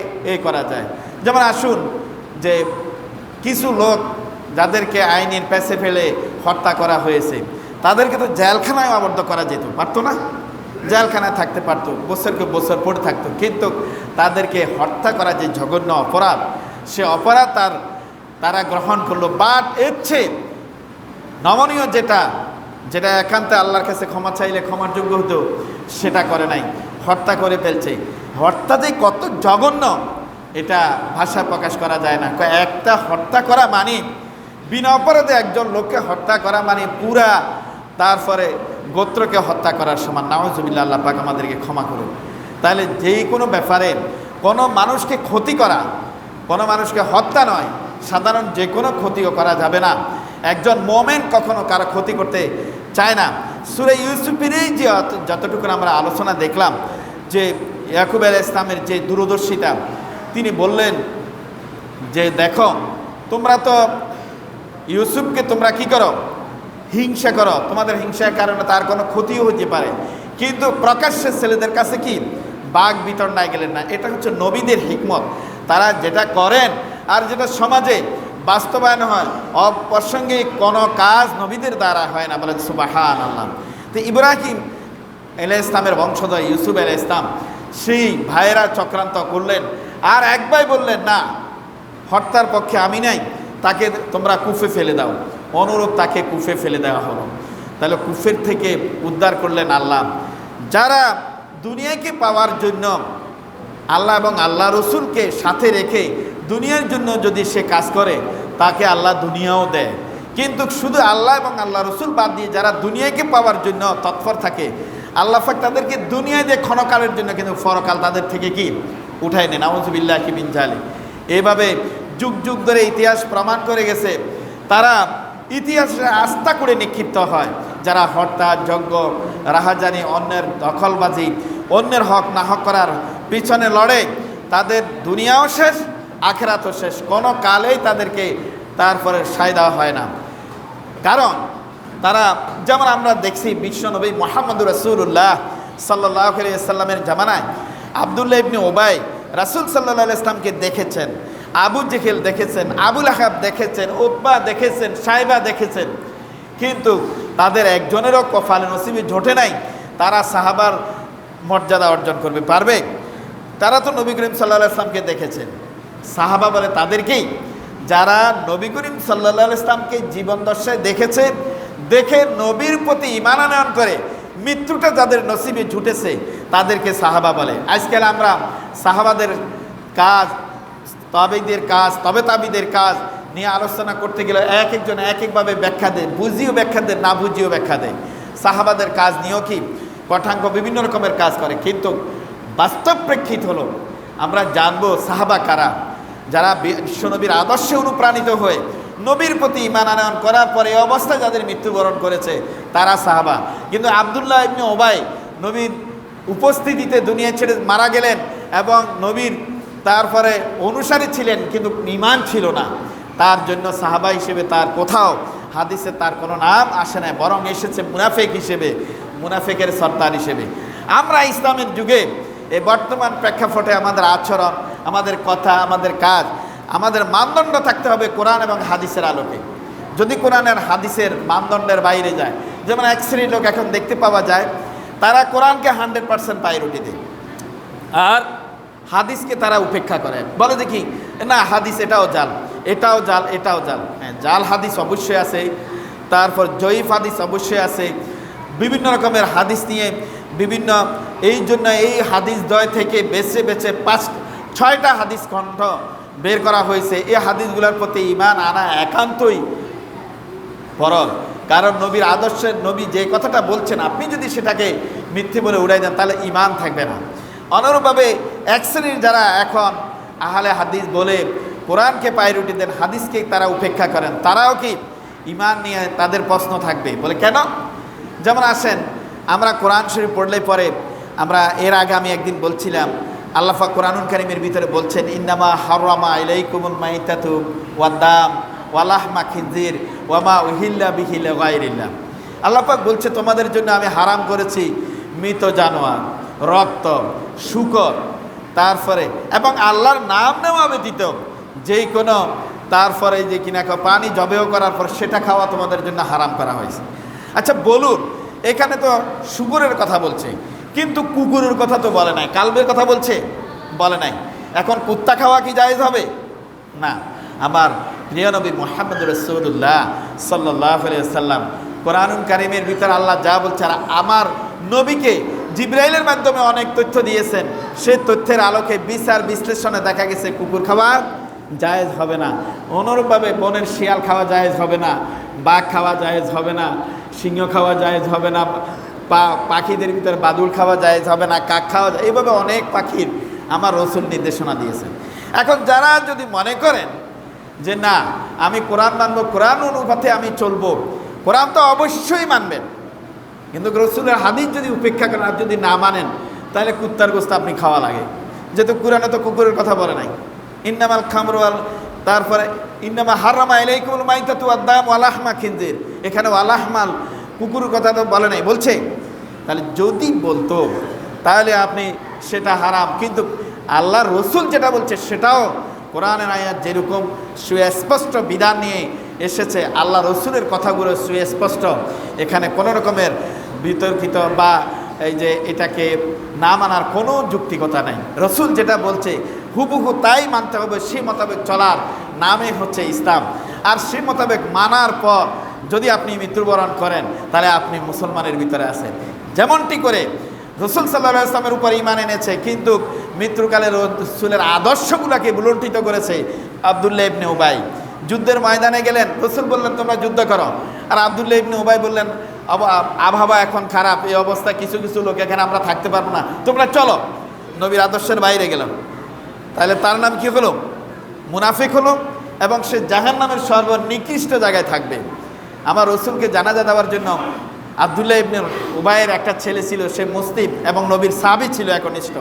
করা যায়। যেমন আসুন যে কিছু লোক যাদেরকে আইনের পেছে ফেলে হত্যা করা হয়েছে, তাদেরকে তো জেলখানায় আবদ্ধ করা যেত, পারতো না? জেলখানায় থাকতে পারতো, বছরকে বছর পড়ে থাকতো। কিন্তু তাদেরকে হত্যা করা যে জঘন্য অপরাধ, সে অপরাধ তারা গ্রহণ করলো। বাট এর চেয়ে নমনীয় যেটা একান্তে আল্লাহর কাছে ক্ষমা চাইলে ক্ষমার যোগ্য হতো, সেটা করে নাই, হত্যা করে ফেলছে। হত্যা যে কত জঘন্য এটা ভাষা প্রকাশ করা যায় না। একটা হত্যা করা মানে, বিনা অপরাধে একজন লোককে হত্যা করা মানে পুরা তারপরে গোত্রকে হত্যা করার সমান। নাউজুবিল্লাহ, আল্লাহ পাক আমাদেরকে ক্ষমা করুন। তাহলে যেই কোনো ব্যাপারে কোনো মানুষকে ক্ষতি করা, কোনো মানুষকে হত্যা নয়, সাধারণ যে কোনো ক্ষতিও করা যাবে না। একজন মোমেন কখনো কারো ক্ষতি করতে চায় না। সূরা ইউসুফেরই যে যতটুকু আমরা আলোচনা দেখলাম, যে ইয়াকুব আলাইহিস সালামের যে দূরদর্শিতা, তিনি বললেন যে দেখো, তোমরা তো ইউসুফকে তোমরা কি করো, হিংসা করো, তোমাদের হিংসার কারণে তার কোনো ক্ষতিও হতে পারে, কিন্তু প্রকাশ্যে ছেলেদের কাছে কি বাঘ বিতণ্ডায় গেলেন না। এটা হচ্ছে নবীদের হিকমত। তারা যেটা করেন আর যেটা সমাজে বাস্তবায়ন হয়, অপ্রাসঙ্গিক কোনো কাজ নবীদের দ্বারা হয় না। বলেন সুবহানাল্লাহ। তো ইব্রাহিম আলাইহিস ইসলামের বংশধর ইউসুফ আলাইহিস ইসলাম, সেই ভাইয়েরা চক্রান্ত করলেন, আর এক ভাই বললেন না, হত্যার পক্ষে আমি নাই, তাকে তোমরা কুফে ফেলে দাও। অনুরূপ তাকে কুফে ফেলে দেওয়া হলো। তাহলে কুফের থেকে উদ্ধার করলেন আল্লাহ। যারা দুনিয়াকে পাওয়ার জন্য আল্লাহ এবং আল্লাহ রসুলকে সাথে রেখে দুনিয়ার জন্য যদি সে কাজ করে, তাকে আল্লাহ দুনিয়াও দেয়। কিন্তু শুধু আল্লাহ এবং আল্লাহ রসুল বাদ দিয়ে যারা দুনিয়াকে পাওয়ার জন্য তৎপর থাকে, আল্লাহ পাক তাদেরকে দুনিয়ায় দিয়ে ক্ষণকালের জন্য কিন্তু পরকাল তাদের থেকে কি উঠায় নেন। নাউযুবিল্লাহি মিন যালিক। এভাবে যুগ যুগ ধরে ইতিহাস প্রমাণ করে গেছে, তারা ইতিহাসে আস্থা করে নিক্ষিপ্ত হয়। যারা হত্যা, যজ্ঞ, রাহাজানি, অন্যের দখলবাজি, অন্যের হক না হক করার পিছনে লড়ে, তাদের দুনিয়াও শেষ, আখিরাতও শেষ। কোনো কালেই তাদেরকে তারপরে সায় দেওয়া হয় না। কারণ তারা, যেমন আমরা দেখছি বিশ্বনবী মুহাম্মদুর রাসূলুল্লাহ সাল্লাল্লাহু আলাইহি ওয়াসাল্লামের জামানায় আব্দুল্লাহ ইবনে উবাই রাসূল সাল্লাল্লাহু আলাইহি ওয়াসাল্লামকে দেখেছেন, আবু জেহেল দেখেছেন, আবু লাহাব দেখেছেন, উতবা দেখেছেন, সাইবা দেখেছেন, কিন্তু তাদের একজনেরও কপালে নসিবে জোটে নাই তারা সাহাবার মর্যাদা অর্জন করবে, পারবে? তারা তো নবী করিম সাল্লাল্লাহু আলাইহি ওয়াসাল্লামকে দেখেছেন। সাহাবা বলে তাদেরকেই, যারা নবী করিম সাল্লাল্লাহু আলাইহি ওয়াসাল্লামকে জীবন দশায় দেখেছে, দেখে নবীর প্রতি ঈমান আনয়ন করে মৃত্যুটা যাদের নসিবে জুটেছে, তাদেরকে সাহাবা বলে। আজকাল আমরা সাহাবাদের কাজ, তাবেঈদের কাজ, তবে তাবিদের কাজ নিয়ে আলোচনা করতে গেলে এক একজন এক একভাবে ব্যাখ্যা দেয়, বুঝিও ব্যাখ্যা দেয়, না বুঝিও ব্যাখ্যা দেয়। সাহাবাদের কাজ নিয়েও কি কঠাঙ্গ বিভিন্ন রকমের কাজ করে, কিন্তু বাস্তব প্রেক্ষিত হলো আমরা জানবো সাহাবা কারা। যারা বিশ্বনবীর আদর্শে অনুপ্রাণিত হয়ে নবীর প্রতি ঈমান আনয়ন করার পরে এই অবস্থায় যাদের মৃত্যুবরণ করেছে, তারা সাহাবা। কিন্তু আব্দুল্লাহ ইবনে উবাই নবীর উপস্থিতিতে দুনিয়া ছেড়ে মারা গেলেন এবং নবীর তারপরে অনুসারী ছিলেন, কিন্তু ঈমান ছিল না। তার জন্য সাহাবা হিসেবে তার কোথাও হাদিসে তার কোনো নাম আসে না, বরং এসেছে মুনাফিক হিসেবে, মুনাফিকের সর্দার হিসেবে। আমরা ইসলামের যুগে এই বর্তমান প্রেক্ষাপটে আমাদের আচরণ, আমাদের কথা, আমাদের কাজ, আমাদের মানদণ্ড থাকতে হবে কোরআন এবং হাদিসের আলোকে। যদি কোরআনের হাদিসের মানদণ্ডের বাইরে যায়, যেমন এক শ্রেণীর লোক এখন দেখতে পাওয়া যায়, তারা কোরআনকে 100% প্রায়োরিটি দেয় আর হাদিসকে তারা উপেক্ষা করে, বলে দেখি না হাদিস এটাও জাল, এটাও জাল, এটাও জাল। হ্যাঁ, জাল হাদিস অবশ্যই আছে, তারপর জয়ীফ হাদিস অবশ্যই আছে, বিভিন্ন রকমের হাদিস নিয়ে বিভিন্ন, এই জন্য এই হাদিস দ্বয় থেকে বেছে বেছে 5-6টা হাদিস খণ্ড বের করা হয়েছে। এই হাদিসগুলোর প্রতি ঈমান আনা একান্তই ফরজ। কারণ নবীর আদর্শের, নবী যে কথাটা বলছেন, আপনি যদি সেটাকে মিথ্যে বলে উড়াই দেন, তাহলে ঈমান থাকবে না। অনুরূপভাবে এক শ্রেণীর যারা এখন আহলে হাদিস বলে কোরআনকে প্রায়োরিটি দেন, হাদিসকে তারা উপেক্ষা করেন, তারাও কি ঈমান নিয়ে তাদের প্রশ্ন থাকবে। বলে কেন? যেমন আসেন, আমরা কোরআন শরীফ পড়লে পরে আমরা এর আগে আমি একদিন বলছিলাম, আল্লাহ পাক কোরআনুল কারীমের ভিতরে বলছেন, ইন্নামা হারামা আলাইকুমুল মাইতাতু ওয়াদ দাম ওয়ালাহমা খিনজির ওয়ামা উহিল্লা বিহি লিগাইরিল্লাহ। আল্লাহ পাক বলছে তোমাদের জন্য আমি হারাম করেছি মৃত জানোয়ার, রক্ত, শূকর, তারপরে এবং আল্লাহর নাম নেওয়া ব্যতীত যেই কোনো, তারপরে যে কিনা পানি জবেহ করার পর সেটা খাওয়া তোমাদের জন্য হারাম করা হয়েছে। আচ্ছা বলুন, এখানে তো শুকুরের কথা বলছে, কিন্তু কুকুরের কথা তো বলে নাই, কালবের কথা বলছে বলে নাই। এখন কুত্তা খাওয়া কি জায়েজ হবে? না। আমার প্রিয় নবী মুহাম্মদ রাসূলুল্লাহ সাল্লাল্লাহু আলাইহি ওয়াসাল্লাম কোরআনুল কারীমের ভিতর আল্লাহ যা বলছে, আর আমার নবীকে জিবরাইলের মাধ্যমে অনেক তথ্য দিয়েছেন, সেই তথ্যের আলোকে বিচার বিশ্লেষণে দেখা গেছে কুকুর খাওয়া জায়েজ হবে না। অনুরূপভাবে বনের শিয়াল খাওয়া জায়েজ হবে না, বাঘ খাওয়া জায়েজ হবে না, সিংহ খাওয়া জায়েজ হবে না, পাখিদের ভিতরে বাদুড় খাওয়া জায়েজ হবে না, কাক খাওয়া, এইভাবে অনেক পাখির আমার রাসূল নির্দেশনা দিয়েছেন। এখন যারা যদি মনে করেন যে না আমি কোরআন মানব, কোরআন অনুপাতে আমি চলবো, কোরআন তো অবশ্যই মানবেন, কিন্তু রাসূলের হাদিস যদি উপেক্ষা করেন আর যদি না মানেন, তাহলে কুত্তার গোশত আপনি খাওয়া লাগে, যেহেতু কোরআনে তো কুকুরের কথা বলে নাই। ইন্নামাল খামরু ওয়াল, তারপরে ইন্নামা হারামা আলাইকুমুল মাইতাতু ওয়াদ-দাম ওয়া লাহমা খিনজির, এখানে ওয়া লাহমাল কুকুরের কথা তো বলে নাই, বলছে। তাহলে যদি বলতো তাহলে আপনি সেটা হারাম, কিন্তু আল্লাহর রাসূল যেটা বলছে সেটাও কোরআনের আয়াত যেরকম সুস্পষ্ট বিধান নিয়ে এসেছে, আল্লাহ রাসূলের কথাগুলো সুস্পষ্ট, এখানে কোনো রকমের বিতর্কিত বা এই যে এটাকে না মানার কোনো যুক্তিকতা নাই। রাসূল যেটা বলছে হুবহু তাই মানতে হবে, সেই মোতাবেক চলার নামে হচ্ছে ইসলাম। আর সেই মোতাবেক মানার পর যদি আপনি মৃত্যুবরণ করেন তাহলে আপনি মুসলমানের ভিতরে আছেন। যেমনটি করে রাসূল সাল্লাল্লাহু আলাইহি ওয়াসাল্লামের উপর ঈমান এনেছে, কিন্তু মৃত্যুকালে রাসূলের আদর্শগুলোকে বুলন্ডিত করেছে আব্দুল্লাহ ইবনে উবাই। যুদ্ধের ময়দানে গেলেন, রাসূল বললেন তোমরা যুদ্ধ করো, আর আব্দুল্লাহ ইবনে উবাই বললেন আবহাওয়া এখন খারাপ, এই অবস্থা কিছু কিছু লোক এখানে আমরা থাকতে পারবো না, তোমরা চলো। নবীর আদর্শের বাইরে গেলাম, তাহলে তার নাম কি হলো? মুনাফিক হলো, এবং সে জাহান্নামের সর্বনিকৃষ্ট জায়গায় থাকবে। আমার রাসূলকে জানাজা দেওয়ার জন্য আব্দুল্লাহ ইবনে উবাইয়ের একটা ছেলে ছিল, সে মুসলিম এবং নবীর সাহাবী ছিল একনিষ্ঠ।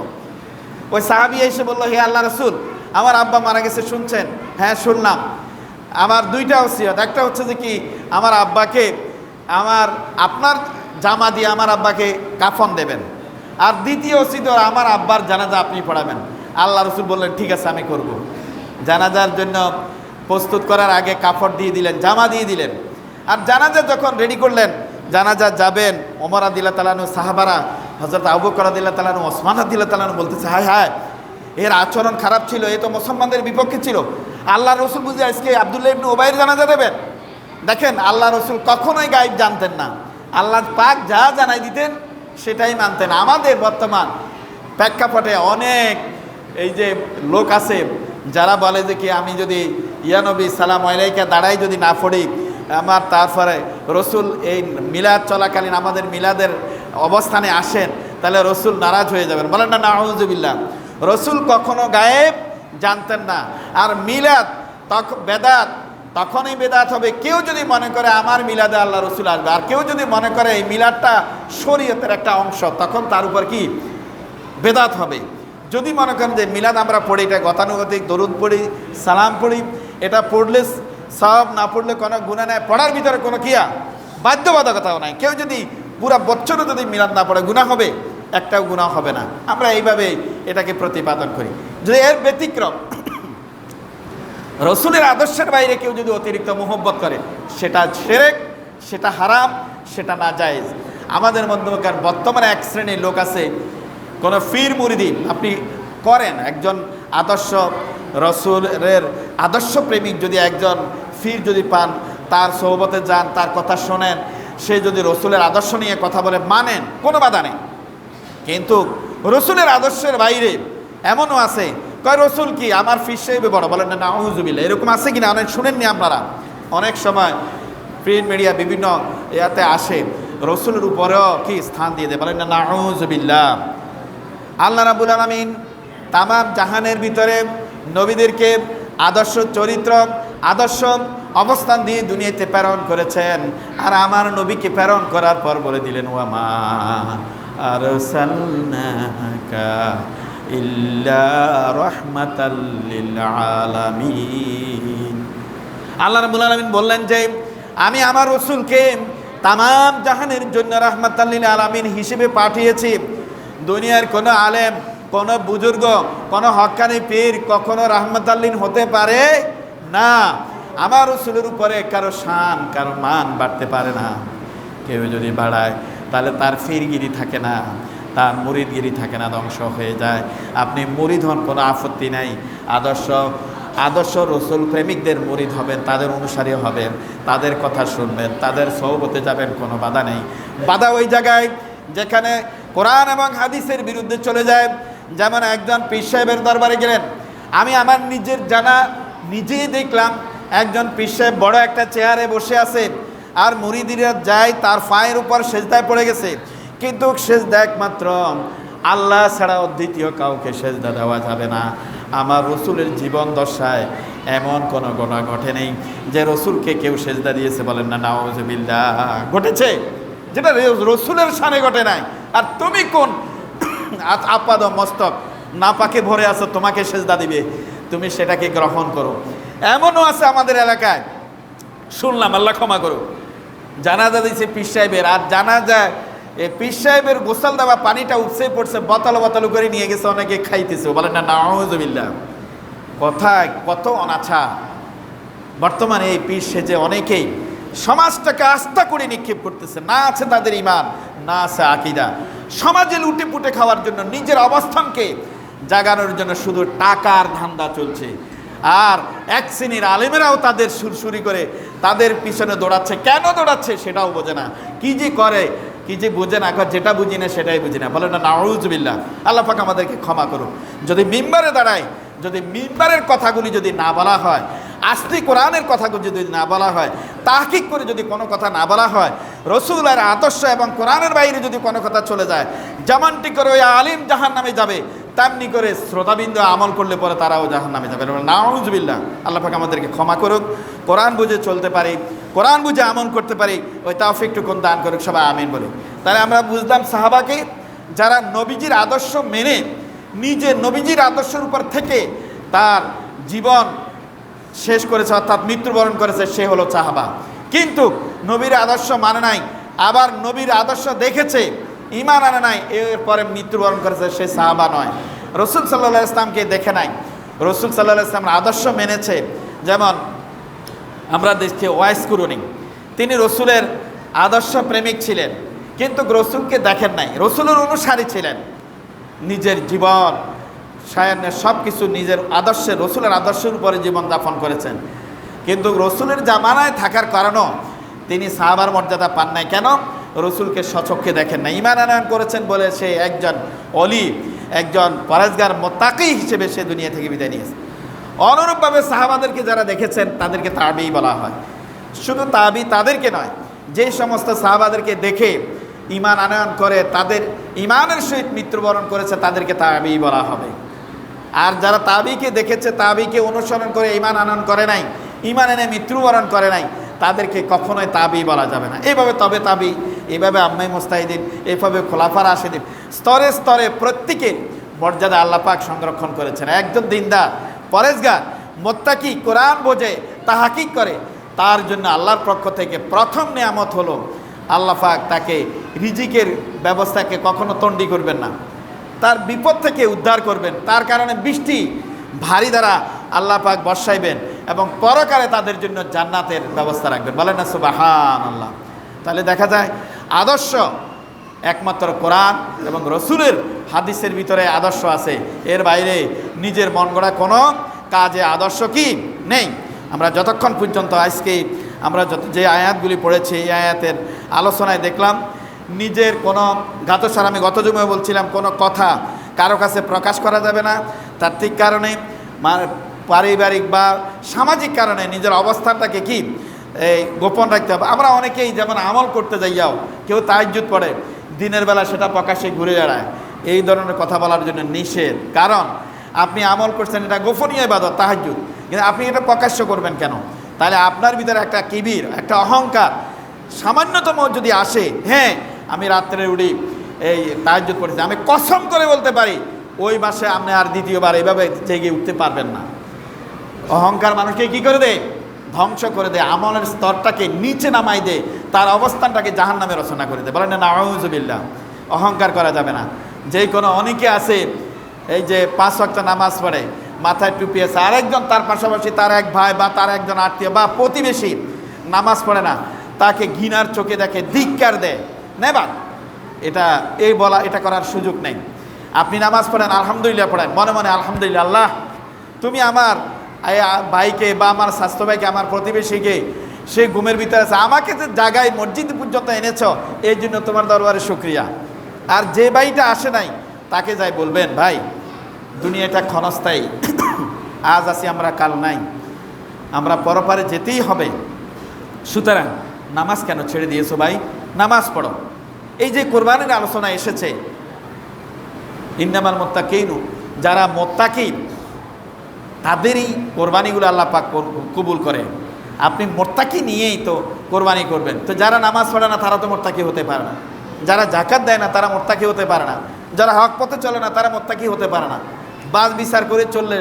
ওই সাহাবী এসে বলল, হে আল্লাহ রাসূল, আমার আব্বা মারা গেছে শুনছেন? হ্যাঁ শুনলাম। আমার দুইটা ওসিয়ত, একটা হচ্ছে যে কি আমার আব্বাকে আপনার জামা দিয়ে আমার আব্বাকে কাফন দেবেন, আর দ্বিতীয় ওসিয়ত আমার আব্বার জানাজা আপনি পড়াবেন। আল্লাহ রাসূল বললেন ঠিক আছে আমি করব। জানাজার জন্য প্রস্তুত করার আগে কাফন দিয়ে দিলেন, জামা দিয়ে দিলেন, আর জানাজা যখন রেডি করলেন, জানাজা যাবেন, ওমর রাদিয়াল্লাহু তাআলা আনহু, সাহাবারা, হযরত আবু বকর রাদিয়াল্লাহু তাআলা আনহু, ওসমান রাদিয়াল্লাহু তাআলা আনহু বলতেছে হায় হায় এর আচরণ খারাপ ছিল, এ তো মুসলমানদের বিপক্ষে ছিল। আল্লাহ রাসূল বুঝে আজকে আব্দুল্লাহ ইবনে উবাইয়ের জানাজা দেবেন? দেখেন আল্লাহ রাসূল কখনোই গায়েব জানতেন না, আল্লাহ পাক যা জানাই দিতেন সেটাই মানতেন। আমাদের বর্তমান প্রেক্ষাপটে অনেক এই যে লোক আছে যারা বলে যে কি আমি যদি ইয়া নবী সালাম আলাইকা দাঁড়াই যদি না পড়ি আমার, তারপরে রাসূল এই মিলাদ চলাকালীন আমাদের মিলাদের অবস্থানে আসেন, তাহলে রাসূল নারাজ হয়ে যাবেন। বলেন না নাউযুবিল্লাহ। রাসূল কখনো গায়েব জানতেন না। আর মিলাদ বেদাত তখনই বেদাত হবে কেউ যদি মনে করে আমার মিলাদে আল্লাহ রাসূল আসবে, আর কেউ যদি মনে করে এই মিলাদটা শরীয়তের একটা অংশ, তখন তার উপর কি বেদাত হবে। যদি মনে করেন যে মিলাদ আমরা পড়ি, এটা গতানুগতিক, দরুদ পড়ি, সালাম পড়ি, এটা পড়লে সওয়াব, না পড়লে কোনো গুনাহ নাই, পড়ার ভিতরে কোনো কিয়া বাধ্যবাধকতাও নাই। কেউ যদি পুরা বছরও যদি মিলাদ না পড়ে গুনাহ হবে? একটাও গুনাহ হবে না। আমরা এইভাবে এটাকে প্রতিপাদন করি। যদি এর ব্যতিক্রম রাসূলের আদর্শের বাইরে কেউ যদি অতিরিক্ত মোহব্বত করে, সেটা শিরক, সেটা হারাম, সেটা নাজায়েজ। আমাদের মধ্যকার বর্তমানে এক শ্রেণীর লোক আছে, কোনো পীর মুরিদি আপনি করেন, একজন আদর্শ রাসূলের আদর্শ প্রেমিক যদি একজন পীর যদি পান, তার সোহবতে যান, তার কথা শোনেন, সে যদি রাসূলের আদর্শ নিয়ে কথা বলে মানেন, কোনো বাধা নেই। কিন্তু রাসূলের আদর্শের বাইরে এমনও আছে কয় রাসূল কি আমার পীর সাহেব বড়, বলেন না নাউযুবিল্লাহ। এরকম আছে কিনা অনেক শুনেননি আপনারা? অনেক সময় প্রিন্ট মিডিয়া বিভিন্ন ইয়াতে আসে, রাসূলের উপরেও কি স্থান দিয়ে দেয়, বলেন না নাউযুবিল্লাহ। আল্লাহ রাব্বুল আলামিন তামাম জাহানের ভিতরে নবীদেরকে আদর্শ চরিত্র, আদর্শ অবস্থান দিয়ে দুনিয়াতে প্রেরণ করেছেন। আর আমার নবীকে প্রেরণ করার পর বলে দিলেন ওয়ামা আরসালনাকা ইল্লা রাহমাতাল লিল আলামিন। আল্লাহ রাব্বুল আলামিন বললেন যে আমি আমার রাসূলকে তামাম জাহানের জন্য রাহমাতাল লিল আলামিন হিসেবে পাঠিয়েছি। দুনিয়ার কোনো আলেম, কোনো বুজুর্গ, কোনো হক্কানি পীর কখনো রাহমাতাল লিল হতে পারে না। আমার রাসূলের উপরে কারো শান, কারো মান বাড়তে পারে না। কেউ যদি বাড়ায় তাহলে তার ফিরগিরি থাকে না, তার মুরিদগিরি থাকে না, ধ্বংস হয়ে যায়। আপনি মুরিদ হন, কোনো আপত্তি নাই। আদর্শ রসুল প্রেমিকদের মুরিদ হবেন, তাদের অনুসারী হবেন, তাদের কথা শুনবেন, তাদের সহবতে যাবেন, কোনো বাধা নেই। বাধা ওই জায়গায় যেখানে কোরআন এবং হাদিসের বিরুদ্ধে চলে যায়। যেমন একজন পীর সাহেবের দরবারে গেলেন, আমি আমার নিজের জানা নিজেই দেখলাম একজন পীর সাহেব বড় একটা চেয়ারে বসে আছে, আর মুরিদিরা যায় তার পায়ের উপর সেজদায় পড়ে গেছে। কিন্তু সেজদা একমাত্র আল্লাহ ছাড়া দ্বিতীয় কাউকে সেজদা দেওয়া যাবে না। আমার রসুলের জীবন দশায় এমন কোনো ঘটনা ঘটে নেই যে রসুলকে কেউ সেজদা দিয়েছে, বলেন না নাউজুবিল্লাহ। ঘটেছে যেটা রসুলের শানে ঘটে নাই। আর তুমি কোন আপাদ মস্তক নাপাকে ভরে আছো, তোমাকে সেজদা দিবে, তুমি সেটাকে গ্রহণ করো। এমনও আছে আমাদের এলাকায়, শুনলাম, আল্লাহ ক্ষমা করো, জানাজা দিয়েছে পীর সাহেবের, আর জানাজা পীর সাহেবের গোসল দেওয়া পানিটা উপসে পড়ছে, বোতল বোতল করে নিয়ে গেছে, অনেকে খাইতেছে, বলেন না নাউজুবিল্লাহ। কথায় কত অনাছা। বর্তমানে এই পীর সেজে অনেকেই সমাজটাকে আস্থা করে নিক্ষেপ করতেছে। না আছে তাদের ঈমান, না আছে আকীদা। সমাজে লুটে পুটে খাওয়ার জন্য, নিজের অবস্থানকে জাগানোর জন্য শুধু টাকার ধান্দা চলছে। আর এক শ্রেণীর আলেমেরাও তাদের সুরসুরি করে তাদের পিছনে দৌড়াচ্ছে। কেন দৌড়াচ্ছে সেটাও বোঝে না, কি যে করে, কি যে বোঝে না, যেটা বুঝি না সেটাই বুঝি না, বলে না নাউজুবিল্লাহ। আল্লাহ পাক আমাদেরকে ক্ষমা করুন। যদি মিম্বারে দাঁড়ায়, যদি মিম্বারের কথাগুলি যদি না বলা হয়, আসলি কোরআনের কথাগুলি যদি না বলা হয়, তাহকিক করে যদি কোনো কথা না বলা হয়, রসুলের আদর্শ এবং কোরআনের বাইরে যদি কোনো কথা চলে যায়, যেমনটি করে ওই আলিম জাহান্নামে যাবে, তেমনি করে শ্রোতাবিন্দু আমল করলে পরে তারাও জাহান্নামে যাবে। নাউজুবিল্লাহ। আল্লাহ পাক আমাদেরকে ক্ষমা করুক, কোরআন বুঝে চলতে পারি, কোরআন বুঝে আমল করতে পারি, ওই তাওফিকটুকুন দান করুক, সবাই আমিন বলি। তাহলে আমরা বুঝলাম সাহাবাকে যারা নবীজির আদর্শ মেনে নিজে নবীজির আদর্শের উপর থেকে তার জীবন শেষ করেছে, অর্থাৎ মৃত্যুবরণ করেছে, সে হলো সাহাবা। কিন্তু নবীর আদর্শ মানে নাই, আবার নবীর আদর্শ দেখেছে, ঈমান আনে নাই, এরপরে মৃত্যুবরণ করেছে, সে সাহাবা নয়। রসুল সাল্লাল্লাহু আলাইহি ইসলামকে দেখে নাই, রসুল সাল্লাল্লাহু আলাইহি ইসলামের আদর্শ মেনেছে। যেমন আমরা দেখছি ওয়াইস কুরুনি, তিনি রসুলের আদর্শ প্রেমিক ছিলেন, কিন্তু রসুলকে দেখেন নাই, রসুলের অনুসারী ছিলেন। নিজের জীবন সায়নের সব কিছু নিজের আদর্শে, রসুলের আদর্শের উপরে জীবনযাপন করেছেন। কিন্তু রসুলের জামানায় থাকার কারণেও তিনি সাহাবার মর্যাদা পান নাই। কেন? রসুলকে সচক্ষে দেখেন না, ঈমান আনয়ন করেছেন বলে সে একজন অলি, একজন পরেজগার মুত্তাকি হিসেবে সে দুনিয়া থেকে বিদায় নিয়েছে। অনুরূপভাবে সাহাবাদেরকে যারা দেখেছেন তাদেরকে তাবেঈ বলা হয়। শুধু তাবেঈ তাদেরকে নয়, যে সমস্ত সাহাবাদেরকে দেখে ঈমান আনয়ন করে, তাদের ঈমানের সহিত মৃত্যুবরণ করেছে, তাদেরকে তাবেঈ বলা হবে। আর যারা তাবেঈকে দেখেছে, তাবেঈকে অনুসরণ করে ঈমান আনয়ন করে নাই, ঈমান এনে মৃত্যুবরণ করে নাই, তাদেরকে কখনোই তাবেঈ বলা যাবে না। এইভাবে তবে তাবেঈ, এইভাবে আম্মাই মুস্তাহিদিন, এইভাবে খোলাফা রাশিদিন, স্তরে স্তরে প্রত্যেকের মর্যাদা আল্লাহ পাক সংরক্ষণ করেছেন। একজন দিনদার, পরেজগার, মুত্তাকি, কোরআন বোঝে, তাহকিক করে, তার জন্য আল্লাহর পক্ষ থেকে প্রথম নিয়ামত হলো আল্লাহ পাক তাকে রিজিকের ব্যবস্থাকে কখনো তন্ডি করবেন না, তার বিপদ থেকে উদ্ধার করবেন, তার কারণে বৃষ্টি ভারী দ্বারা আল্লাহ পাক বর্ষাইবেন এবং পরকালে তাদের জন্য জান্নাতের ব্যবস্থা রাখবেন। বলেন না সুবহানাল্লাহ। তাহলে দেখা যায় আদর্শ একমাত্র কোরআন এবং রসুলের হাদিসের ভিতরে আদর্শ আছে, এর বাইরে নিজের মন গড়া কোনো কাজে আদর্শ কি নেই। আমরা যতক্ষণ পর্যন্ত আজকে আমরা যে আয়াতগুলি পড়েছি, এই আয়াতের আলোচনায় দেখলাম নিজের কোনো গাতসার, আমি গত জুমায় বলছিলাম, কোনো কথা কারো কাছে প্রকাশ করা যাবে না। তার ঠিক কারণে পারিবারিক বা সামাজিক কারণে নিজের অবস্থানটাকে কি এই গোপন রাখতে হবে। আমরা অনেকেই যেমন আমল করতে যাইয়াও কেউ তাহাজ্জুদ পড়ে, দিনের বেলা সেটা প্রকাশ্যে ঘুরে বেড়ায়, এই ধরনের কথা বলার জন্য নিষেধ। কারণ আপনি আমল করছেন, এটা গোপনীয় ইবাদত তাহাজ্জুদ, কিন্তু আপনি এটা প্রকাশ্য করবেন কেন? তাহলে আপনার ভিতরে একটা কিবির, একটা অহংকার সামান্যতম যদি আসে, হ্যাঁ আমি রাত্রে উঠি এই তাহাজ্জুদ পড়েছি, আমি কসম করে বলতে পারি ওই মাসে আপনি আর দ্বিতীয়বার এইভাবে জেগে উঠতে পারবেন না। অহংকার মানুষকে কি করে দেয়? ধ্বংস করে দেয়, আমলের স্তরটাকে নিচে নামাই দেয়, তার অবস্থানটাকে জাহান্নামে রচনা করে দেয়। বলেন না নাউযুবিল্লাহ। অহংকার করা যাবে না। যেই কোনো অনেকে আছে এই যে 5 ওয়াক্ত নামাজ পড়ে, মাথায় টুপি আছে, আরেকজন তার পাশাপাশি তার এক ভাই বা তার একজন আত্মীয় বা প্রতিবেশী নামাজ পড়ে না, তাকে ঘৃণার চোখে দেখে, ধিক্কার দেয়, নেবার এটা করার সুযোগ নেই। আপনি নামাজ পড়েন, আলহামদুলিল্লাহ পড়েন, মনে মনে আলহামদুলিল্লাহ, আল্লাহ তুমি আমার ভাইকে বা আমার স্বাস্থ্য ভাইকে, আমার প্রতিবেশীকে, সে ঘুমের ভিতরে আছে, আমাকে যে জায়গায় মসজিদ পর্যন্ত এনেছ, এই জন্য তোমার দরবারে শুকরিয়া। আর যে ভাইটা আসে নাই তাকে যাই বলবেন, ভাই দুনিয়াটা ক্ষণস্থায়ী, আজ আছি আমরা, কাল নাই, আমরা পরপারে যেতেই হবে, সুতরাং নামাজ কেন ছেড়ে দিয়েছো ভাই, নামাজ পড়ো। এই যে কোরবানির আলোচনা এসেছে, ইন্নামাল মুত্তাকিন, যারা মুত্তাকি তাদেরই কোরবানিগুলো আল্লাহ পাক কবুল করে। আপনি মুত্তাকি নিয়েই তো কোরবানি করবেন। তো যারা নামাজ পড়ে না তারা তো মুত্তাকি হতে পারে না, যারা যাকাত দেয় না তারা মুত্তাকি হতে পারে না, যারা হক পথে চলে না তারা মুত্তাকি হতে পারে না। বাজ বিচার করে চললে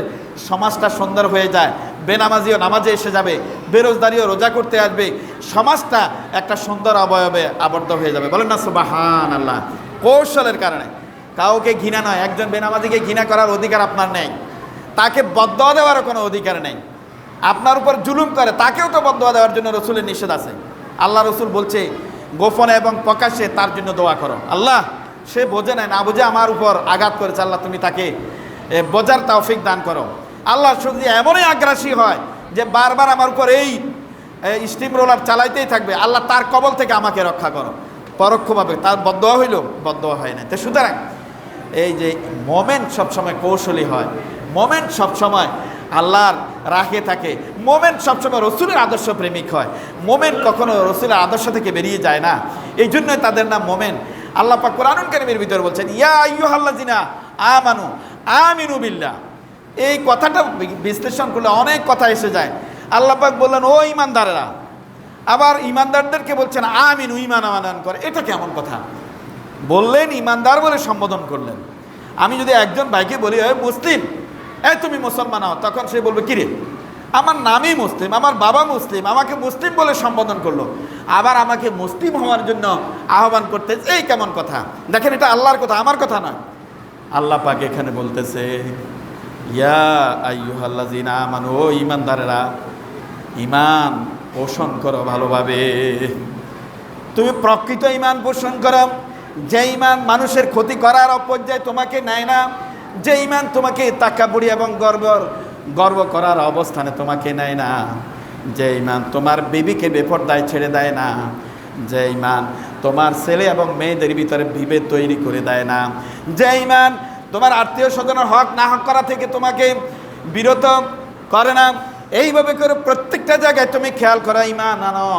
সমাজটা সুন্দর হয়ে যায়, বেনামাজিও নামাজে এসে যাবে, বেরোজগারিও রোজা করতে আসবে, সমাজটা একটা সুন্দর অবয়বে আবদ্ধ হয়ে যাবে। বলেন না সুবহানাল্লাহ। কৌশলের কারণে, কাউকে ঘৃণা নয়, একজন বেনামাজিকে ঘৃণা করার অধিকার আপনার নেই, তাকে বদদোয়া দেওয়ারও কোনো অধিকার নেই। আপনার উপর জুলুম করে তাকেও তো বদদোয়া দেওয়ার জন্য রসুলের নিষেধ আছে। আল্লাহ রসুল বলছে গোপনে এবং প্রকাশ্যে তার জন্য দোয়া করো। আল্লাহ সে বোঝে না বুঝে আমার উপর আঘাত করেছে, আল্লাহ তুমি তাকে বোঝার তৌফিক দান করো। আল্লাহ যদি এমনই আগ্রাসী হয় যে বারবার আমার উপর এই স্টিম রোলার চালাইতেই থাকবে, আল্লাহ তার কবল থেকে আমাকে রক্ষা করো। পরোক্ষভাবে তার বদদোয়া হইল, বদদোয়া হয় না। তো সুতরাং এই যে মোমেন্ট সবসময় কৌশলী হয়, মোমেন্ট সবসময় আল্লাহর রাখে থাকে, মোমেন্ট সবসময় রসুলের আদর্শ প্রেমিক হয়, মোমেন্ট কখনো রসুলের আদর্শ থেকে বেরিয়ে যায় না, এই জন্যই তাদের নাম মোমেন্ট। আল্লাহ পাক কোরআনুল কারীমের ভিতরে বলছেন ইয়া আইয়ুহাল্লাযিনা আমানু আমিনু বিল্লাহ। এই কথাটা বিশ্লেষণ করলে অনেক কথা এসে যায়। আল্লাহ পাক বললেন ও ঈমানদারেরা, আবার ঈমানদারদেরকে বলছেন আমিনু, ঈমান আনয়ন করে। এটা কেমন কথা বললেন? ঈমানদার বলে সম্বোধন করলেন। আমি যদি একজন ভাইকে বলি মুসলিম, তুমি মুসলমান হও, তখন সে বলবে কিরে আমার নামই মুসলিম, আমার বাবা মুসলিম, আমাকে মুসলিম বলে সম্বোধন করলো, আবার আমাকে মুসলিম হওয়ার জন্য আহ্বান করতে, এই কেমন কথা? দেখেন এটা আল্লাহর কথা, আমার কথা নয়। আল্লাহ পাক এখানে বলতেছে ইয়া আইয়ুহাল্লাযিনা আমানু, ও ঈমানদারেরা, ঈমান পোষণ করো ভালোভাবে। তুমি প্রকৃত ঈমান পোষণ করো, যে ঈমান মানুষের ক্ষতি করার অপর্যায়ে তোমাকে নেয় না, যে ঈমান তোমাকে তাকাব্বুরি এবং গর্ব করার অবস্থানে তোমাকে নেয় না, যে ঈমান তোমার বিবিকে বেপরদায় ছেড়ে দেয় না, যে ঈমান তোমার ছেলে এবং মেয়েদের ভিতরে বিভেদ তৈরি করে দেয় না, যে ঈমান তোমার আত্মীয় স্বজনের হক না হক করা থেকে তোমাকে বিরত করে না, এইভাবে করে প্রত্যেকটা জায়গায় তুমি খেয়াল করো ঈমান আনো,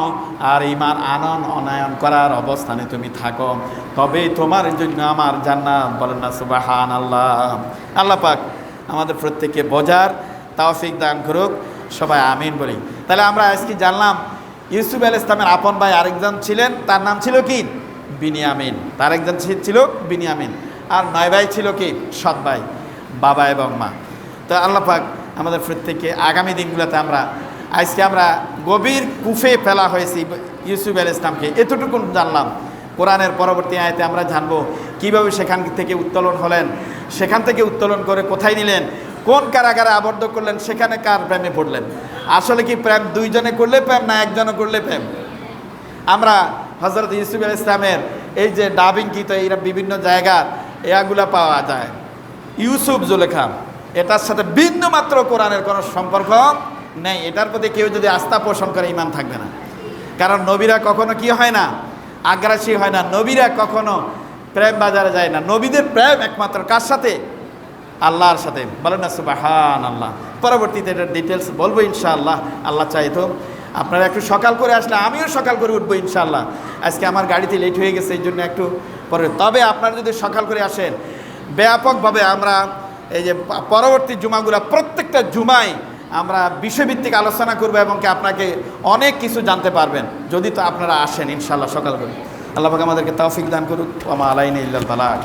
আর ঈমান আনন অনায়ন করার অবস্থানে তুমি থাকো, তবে তোমার জন্য আমার জান্নাত। বলেন না সুবহানাল্লাহ। আল্লাহ পাক আমাদের প্রত্যেককে বোঝার তৌফিক দান করুক, সবাই আমিন বলি। তাহলে আমরা আজকে জানলাম ইউসুফ আলাইহিস সালামের আপন ভাই আরেকজন ছিলেন, তার নাম ছিল কি? বিনিয়ামিন। তার একজন ছিল বিনিয়ামিন, আর 9 ভাই ছিল কি? সৎ ভাই, বাবা এবং মা। তো আল্লাহ পাক আমাদের প্রত্যেককে আগামী দিনগুলোতে আজকে আমরা গভীর কুফে ফেলা হয়েছি ইউসুফ আলাইহিস সালামকে, এতটুকু জানলাম। কোরআনের পরবর্তী আয়াতে আমরা জানবো কিভাবে সেখান থেকে উত্তোলন হলেন, সেখান থেকে উত্তোলন করে কোথায় নিলেন, কোন কারাগারে আবদ্ধ করলেন, সেখানে কার প্রেমে পড়লেন। আসলে কি প্রেম দুইজনে করলে প্রেম, না একজনে করলে প্রেম? আমরা হযরত ইউসুফ আলাইহিস সালামের এই যে ডাবিং গীত, এরা বিভিন্ন জায়গার এগুলা পাওয়া যায়। ইউসুফ জুলেখা, এটার সাথে বিন্দু মাত্র কোরআনের কোনো সম্পর্ক নেই। এটার প্রতি কেউ যদি আস্থা পোষণ করে ঈমান থাকবে না। কারণ নবীরা কখনো কি হয় না, আগ্রাসী হয় না, নবীরা কখনো প্রেম বাজারে যায় না। নবীদের প্রেম একমাত্র কার সাথে? আল্লাহর সাথে। বলেন না সুবহানাল্লাহ। পরবর্তীতে এটার ডিটেলস বলবো ইনশাআল্লাহ। আল্লাহ চাইতো আপনারা একটু সকাল করে আসলে আমিও সকাল করে উঠবো ইনশাআল্লাহ। আজকে আমার গাড়িতে লেট হয়ে গেছে, এই জন্য একটু পরে। তবে আপনারা যদি সকাল করে আসেন, ব্যাপকভাবে আমরা এই যে পরবর্তী জুমাগুলো, প্রত্যেকটা জুমায় আমরা বিষয়ভিত্তিক আলোচনা করবো এবং কি আপনাকে অনেক কিছু জানতে পারবেন যদি তো আপনারা আসেন ইনশাআল্লাহ সকাল করে। আল্লাহ পাক আমাদেরকে তৌফিক দান করুক। ওয়া মা আলাইনা ইল্লাল বালাগ।